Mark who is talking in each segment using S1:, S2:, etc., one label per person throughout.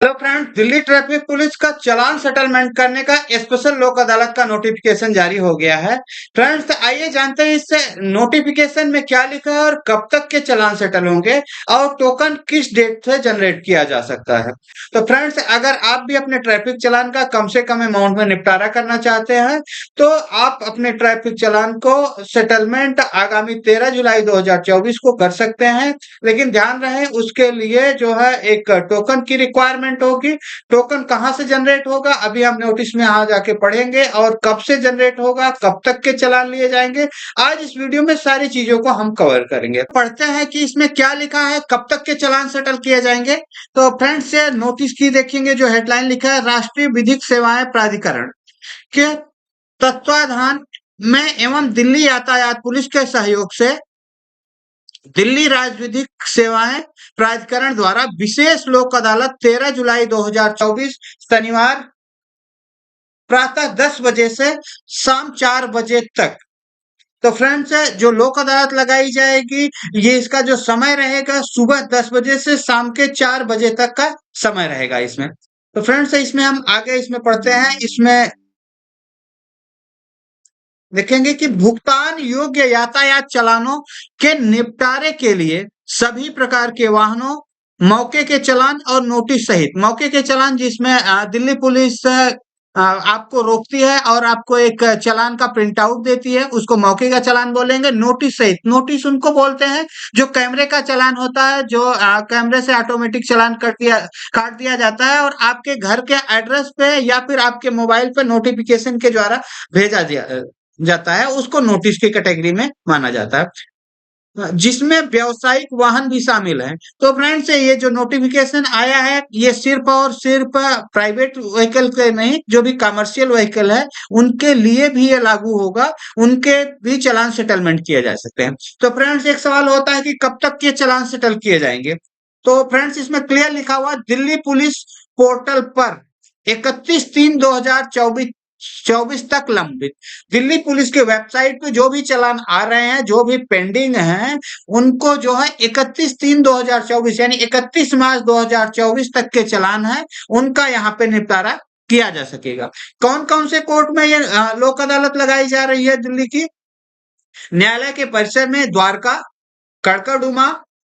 S1: तो friend, Delhi traffic police का चालान settlement करने का स्पेशल लोक अदालत का नोटिफिकेशन जारी हो गया है। फ्रेंड्स, आइए जानते हैं इससे नोटिफिकेशन में क्या लिखा है और कब तक के चालान सेटल होंगे और टोकन किस डेट से जनरेट किया जा सकता है। तो फ्रेंड्स, अगर आप भी अपने ट्रैफिक चालान का कम से कम अमाउंट में निपटारा करना चाहते हैं तो आप अपने ट्रैफिक चालान को सेटलमेंट आगामी 13 जुलाई 2024 को कर सकते हैं। लेकिन ध्यान रहे, उसके लिए जो है एक टोकन की रिक्वायरमेंट होगी। टोकन कहां से जनरेट होगा अभी हम नोटिस में आ जाके पढ़ेंगे, और कब से जनरेट होगा, कब तक के चालान लिए जाएंगे, आज इस वीडियो में सारी चीजों को हम कवर करेंगे। पढ़ते हैं कि इसमें क्या लिखा है, कब तक के चालान सेटल किए जाएंगे। तो फ्रेंड्स, ये नोटिस की देखेंगे, जो हेडलाइन लिखा है, राष्ट्रीय विधिक सेवाएं प्राधिकरण के तत्वाधान में एवं दिल्ली यातायात पुलिस के सहयोग से दिल्ली राज्य विधिक सेवाएं प्राधिकरण द्वारा विशेष लोक अदालत 13 जुलाई 2024 शनिवार प्रातः 10 बजे से शाम 4 बजे तक। तो फ्रेंड्स, जो लोक अदालत लगाई जाएगी, ये इसका जो समय रहेगा सुबह 10 बजे से शाम के 4 बजे तक का समय रहेगा इसमें। तो फ्रेंड्स, इसमें हम आगे इसमें पढ़ते हैं। इसमें देखेंगे कि भुगतान योग्य यातायात चालानों के निपटारे के लिए सभी प्रकार के वाहनों, मौके के चालान और नोटिस सहित मौके के चालान, जिसमें दिल्ली पुलिस आपको रोकती है और आपको एक चालान का प्रिंट आउट देती है, उसको मौके का चालान बोलेंगे। नोटिस सहित, नोटिस उनको बोलते हैं जो कैमरे का चालान होता है, जो कैमरे से ऑटोमेटिक चालान काट दिया जाता है और आपके घर के एड्रेस पे या फिर आपके मोबाइल पे नोटिफिकेशन के द्वारा भेजा जाता है, उसको नोटिस की कैटेगरी में माना जाता है, जिसमें व्यावसायिक वाहन भी शामिल हैं। तो फ्रेंड्स, ये जो नोटिफिकेशन आया है, ये सिर्फ और सिर्फ प्राइवेट व्हीकल के नहीं, जो भी कमर्शियल व्हीकल है उनके लिए भी ये लागू होगा, उनके भी चालान सेटलमेंट किए जा सकते हैं। तो फ्रेंड्स, एक सवाल होता है कि कब तक ये चालान सेटल किए जाएंगे। तो फ्रेंड्स, इसमें क्लियर लिखा हुआ, दिल्ली पुलिस पोर्टल पर 31/3/2024 तक लंबित दिल्ली पुलिस के वेबसाइट पे जो भी चालान आ रहे हैं, जो भी पेंडिंग हैं, उनको जो है 31/3/2024 यानी 31 मार्च 2024 तक के चालान है, उनका यहाँ पे निपटारा किया जा सकेगा। कौन कौन से कोर्ट में ये लोक अदालत लगाई जा रही है दिल्ली की? न्यायालय के परिसर में द्वारका, कड़कड़डुमा,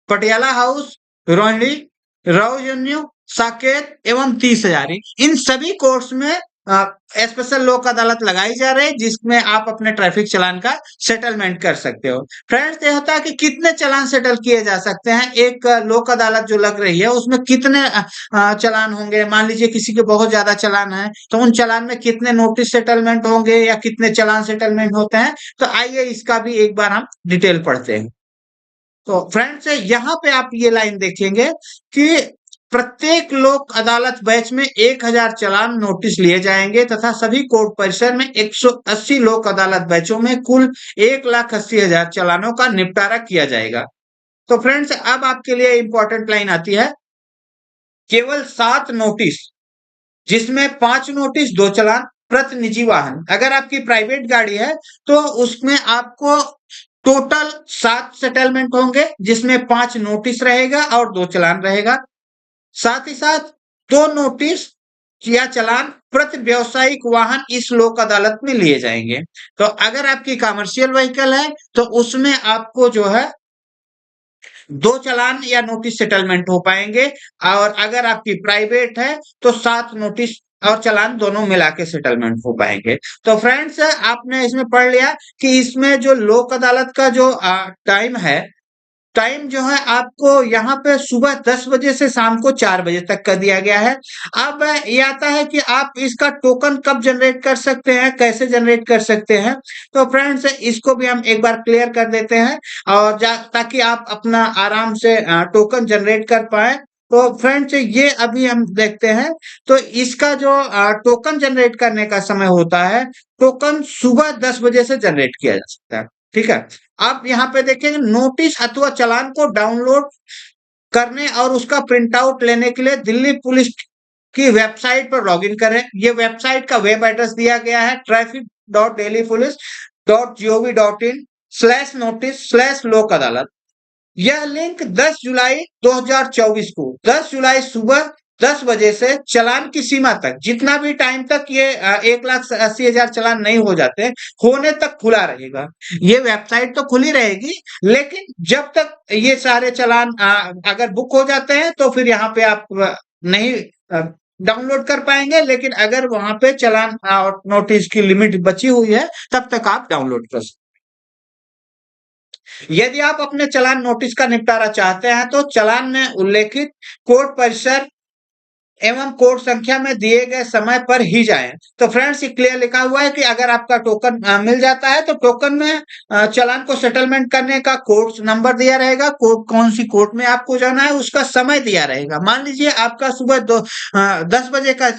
S1: पटियाला हाउस, रोहिणी, राउजन्यू, साकेत एवं 30 हजारी, इन सभी कोर्ट्स में स्पेशल लोक अदालत लगाई जा रही है, जिसमें आप अपने ट्रैफिक चालान का सेटलमेंट कर सकते हो। फ्रेंड्स, ये होता है कि कितने चालान सेटल किए जा सकते हैं, एक लोक अदालत जो लग रही है उसमें कितने चालान होंगे। मान लीजिए किसी के बहुत ज्यादा चालान है, तो उन चालान में कितने नोटिस सेटलमेंट होंगे या कितने चालान सेटलमेंट होते हैं। तो आइए इसका भी एक बार हम डिटेल पढ़ते हैं। तो फ्रेंड्स, यहाँ पे आप ये लाइन देखेंगे कि प्रत्येक लोक अदालत बैच में 1000 चालान नोटिस लिए जाएंगे तथा सभी कोर्ट परिसर में 180 लोक अदालत बैचों में कुल 1,80,000 चालानों का निपटारा किया जाएगा। तो फ्रेंड्स, अब आपके लिए इंपॉर्टेंट लाइन आती है, केवल 7 नोटिस, जिसमें 5 नोटिस 2 चालान प्रति निजी वाहन। अगर आपकी प्राइवेट गाड़ी है तो उसमें आपको टोटल 7 सेटलमेंट होंगे, जिसमें 5 नोटिस रहेगा और 2 चालान रहेगा। साथ ही साथ 2 नोटिस या चालान प्रति व्यावसायिक वाहन इस लोक अदालत में लिए जाएंगे। तो अगर आपकी कमर्शियल व्हीकल है तो उसमें आपको जो है 2 चालान या नोटिस सेटलमेंट हो पाएंगे, और अगर आपकी प्राइवेट है तो 7 नोटिस और चालान दोनों मिला के सेटलमेंट हो पाएंगे। तो फ्रेंड्स, आपने इसमें पढ़ लिया कि इसमें जो लोक अदालत का जो टाइम है, टाइम जो है आपको यहाँ पे सुबह 10 बजे से शाम को 4 बजे तक का दिया गया है। अब ये आता है कि आप इसका टोकन कब जनरेट कर सकते हैं, कैसे जनरेट कर सकते हैं। तो फ्रेंड्स, इसको भी हम एक बार क्लियर कर देते हैं, और ताकि आप अपना आराम से टोकन जनरेट कर पाए। तो फ्रेंड्स, ये अभी हम देखते हैं। तो इसका जो टोकन जनरेट करने का समय होता है, टोकन सुबह 10 बजे से जनरेट किया जा सकता है। ठीक है, आप यहाँ पे देखेंगे, नोटिस अथवा चालान को डाउनलोड करने और उसका प्रिंट आउट लेने के लिए दिल्ली पुलिस की वेबसाइट पर लॉगिन करें। ये वेबसाइट का वेब एड्रेस दिया गया है traffic.delhipolice.gov.in/notice/लोक अदालत। यह लिंक 10 जुलाई 2024 को 10 जुलाई सुबह 10 बजे से चालान की सीमा तक, जितना भी टाइम तक ये 1,80,000 चालान नहीं हो जाते, होने तक खुला रहेगा। ये वेबसाइट तो खुली रहेगी, लेकिन जब तक ये सारे चालान अगर बुक हो जाते हैं तो फिर यहाँ पे आप नहीं डाउनलोड कर पाएंगे, लेकिन अगर वहां पे चालान और नोटिस की लिमिट बची हुई है तब तक आप डाउनलोड कर सकते हैं। यदि आप अपने चालान नोटिस का निपटारा चाहते हैं तो चालान में उल्लेखित कोर्ट परिसर एवं कोर्ट संख्या में दिए गए समय पर ही जाएं। तो फ्रेंड्स, ये क्लियर लिखा हुआ है कि अगर आपका टोकन मिल जाता है तो टोकन में चालान को सेटलमेंट करने का कोर्ट नंबर दिया रहेगा, कौन सी कोर्ट में आपको जाना है उसका समय दिया रहेगा। मान लीजिए आपका सुबह 10 बजे का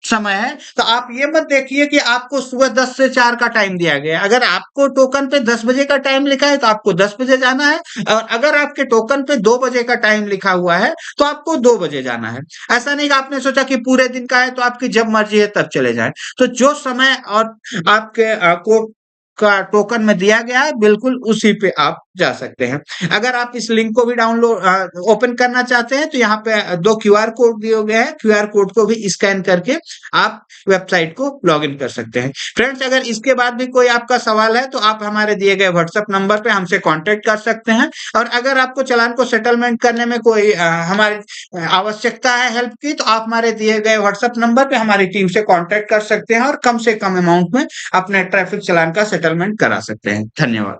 S1: समय है, तो आप ये मत देखिए कि आपको सुबह 10 से 4 का टाइम दिया गया है। अगर आपको टोकन पे 10 बजे का टाइम लिखा है तो आपको 10 बजे जाना है, और अगर आपके टोकन पे 2 बजे का टाइम लिखा हुआ है तो आपको 2 बजे जाना है। ऐसा नहीं कि आपने सोचा कि पूरे दिन का है तो आपकी जब मर्जी है तब चले जाएं। तो जो समय और आपके कोर्ट का टोकन में दिया गया है, बिल्कुल उसी पे आप जा सकते हैं। अगर आप इस लिंक को भी डाउनलोड ओपन करना चाहते हैं तो यहाँ पे 2 क्यूआर कोड दिए गए हैं, क्यूआर कोड को भी स्कैन करके आप वेबसाइट को लॉगिन कर सकते हैं। फ्रेंड्स, अगर इसके बाद भी कोई आपका सवाल है तो आप हमारे दिए गए व्हाट्सएप नंबर पे हमसे कांटेक्ट कर सकते हैं, और अगर आपको चालान को सेटलमेंट करने में कोई हमारी आवश्यकता है हेल्प की, तो आप हमारे दिए गए व्हाट्सएप नंबर पे हमारी टीम से कांटेक्ट कर सकते हैं और कम से कम अमाउंट में अपने ट्रैफिक चालान का सेटलमेंट करा सकते हैं। धन्यवाद।